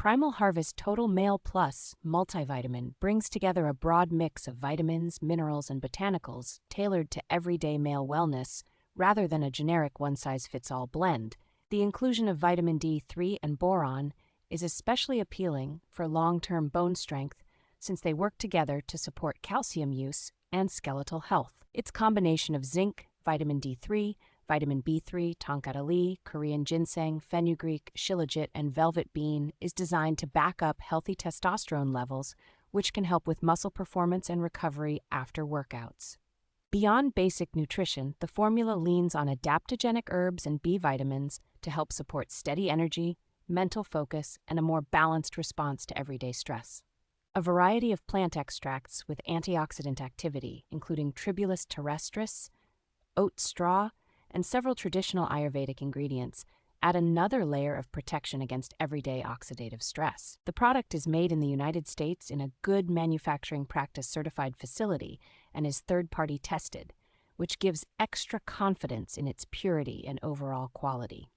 Primal Harvest Total Male Plus Multivitamin brings together a broad mix of vitamins, minerals, and botanicals tailored to everyday male wellness rather than a generic one-size-fits-all blend. The inclusion of vitamin D3 and boron is especially appealing for long-term bone strength since they work together to support calcium use and skeletal health. Its combination of zinc, vitamin D3, vitamin B3, tongkat, Korean ginseng, fenugreek, shilajit, and velvet bean is designed to back up healthy testosterone levels, which can help with muscle performance and recovery after workouts. Beyond basic nutrition, the formula leans on adaptogenic herbs and B vitamins to help support steady energy, mental focus, and a more balanced response to everyday stress. A variety of plant extracts with antioxidant activity, including tribulus terrestris, oat straw, and several traditional Ayurvedic ingredients, add another layer of protection against everyday oxidative stress. The product is made in the United States in a good manufacturing practice certified facility and is third-party tested, which gives extra confidence in its purity and overall quality.